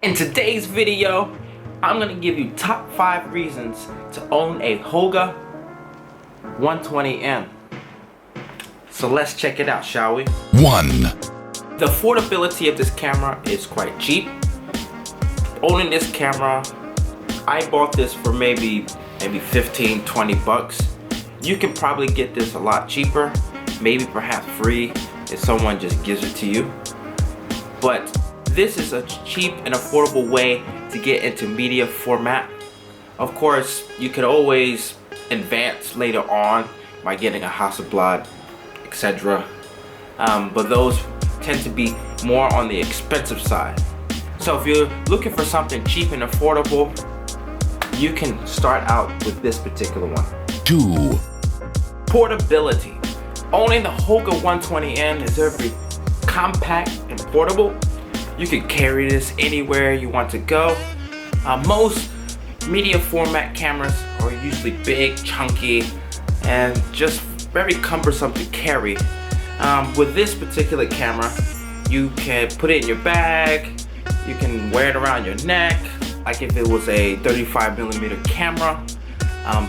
In today's video, I'm gonna give you top 5 reasons to own a Holga 120M. So let's check it out, shall we? 1. The affordability of this camera is quite cheap. Owning this camera, I bought this for maybe 15, 20 bucks. You can probably get this a lot cheaper, maybe perhaps free if someone just gives it to you. But this is a cheap and affordable way to get into media format. Of course, you could always advance later on by getting a Hasselblad, etc. But those tend to be more on the expensive side. So if you're looking for something cheap and affordable, you can start out with this particular one. 2. Portability. Owning the Holga 120M is very compact and portable. You can carry this anywhere you want to go. Most media format cameras are usually big, chunky, and just very cumbersome to carry. With this particular camera, you can put it in your bag, you can wear it around your neck, like if it was a 35mm camera.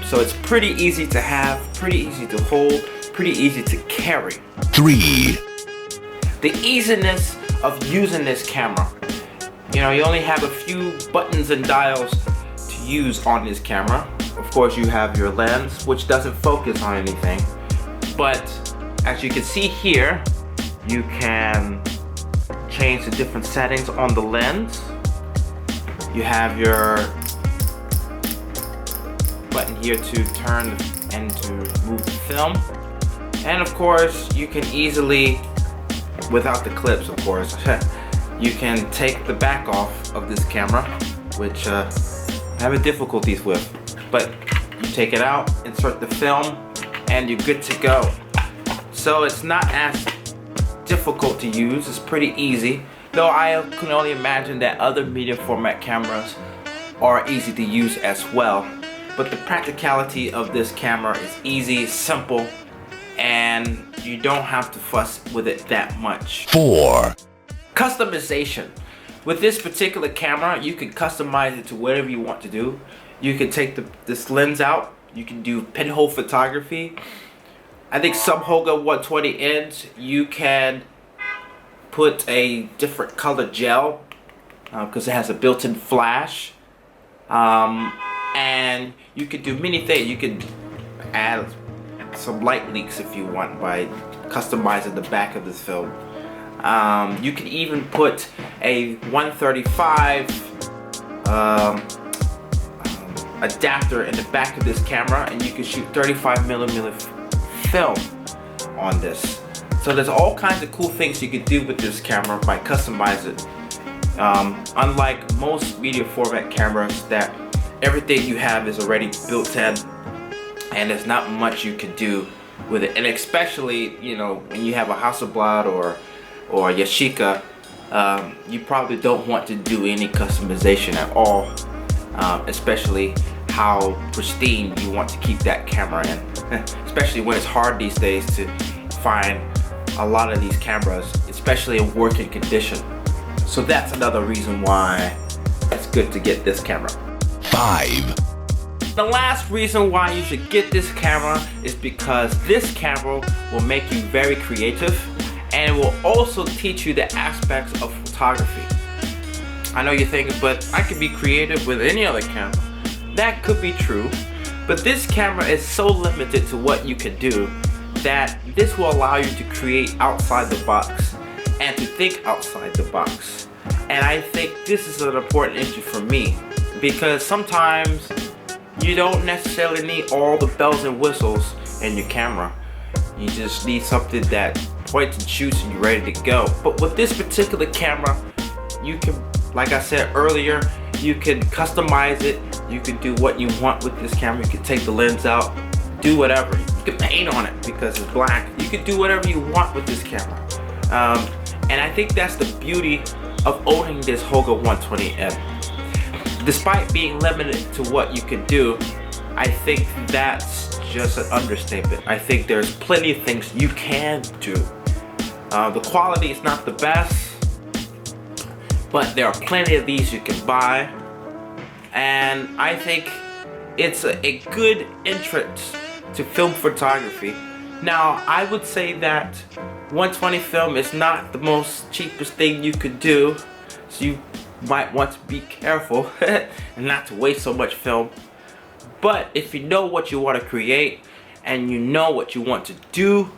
So it's pretty easy to have, pretty easy to hold, pretty easy to carry. 3. The easiness of using this camera. You know, you only have a few buttons and dials to use on this camera. Of course, you have your lens, which doesn't focus on anything. But as you can see here, you can change the different settings on the lens. You have your button here to turn and to move the film. And of course, you can easily, without the clips of course, you can take the back off of this camera, which I'm having difficulties with. But you take it out, insert the film, and you're good to go. So it's not as difficult to use, it's pretty easy. Though I can only imagine that other media format cameras are easy to use as well. But the practicality of this camera is easy, simple, and you don't have to fuss with it that much. 4. Customization. With this particular camera, you can customize it to whatever you want to do. You can take this lens out, you can do pinhole photography. I think some Holga 120Ns, you can put a different color gel because it has a built-in flash. And you could do many things. You could add some light leaks if you want by customizing the back of this film. You can even put a 135 adapter in the back of this camera, and you can shoot 35mm film on this. So there's all kinds of cool things you can do with this camera by customizing it. Unlike most media format cameras that everything you have is already built in and there's not much you can do with it. And especially, you know, when you have a Hasselblad or Yashica, you probably don't want to do any customization at all, especially how pristine you want to keep that camera in. Especially when it's hard these days to find a lot of these cameras, especially in working condition. So that's another reason why it's good to get this camera. 5. The last reason why you should get this camera is because this camera will make you very creative, and it will also teach you the aspects of photography. I know you're thinking, but I could be creative with any other camera. That could be true, but this camera is so limited to what you can do that this will allow you to create outside the box and to think outside the box. And I think this is an important issue for me, because sometimes you don't necessarily need all the bells and whistles in your camera. You just need something that points and shoots and you're ready to go. But with this particular camera, you can, like I said earlier, you can customize it. You can do what you want with this camera. You can take the lens out, do whatever. You can paint on it because it's black. You can do whatever you want with this camera. And I think that's the beauty of owning this Holga 120M. Despite being limited to what you can do, I think that's just an understatement. I think there's plenty of things you can do. The quality is not the best. but there are plenty of these you can buy, and I think it's a good entrance to film photography. Now, I would say that 120 film is not the most cheapest thing you could do, so you might want to be careful and not to waste so much film. But if you know what you want to create and you know what you want to do,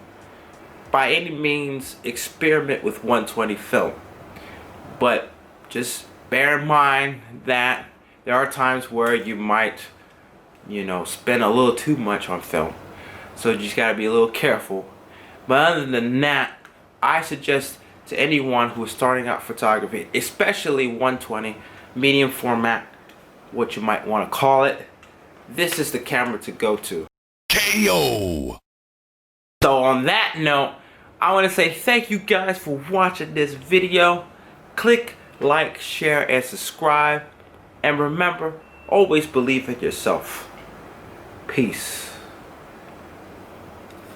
by any means experiment with 120 film. But just bear in mind that there are times where you might, spend a little too much on film. So you just gotta be a little careful. But other than that, I suggest to anyone who is starting out photography, especially 120 medium format, what you might want to call it, this is the camera to go to. KO. So on that note, I want to say thank you guys for watching this video. Click like, share, and subscribe. And remember, always believe in yourself. Peace.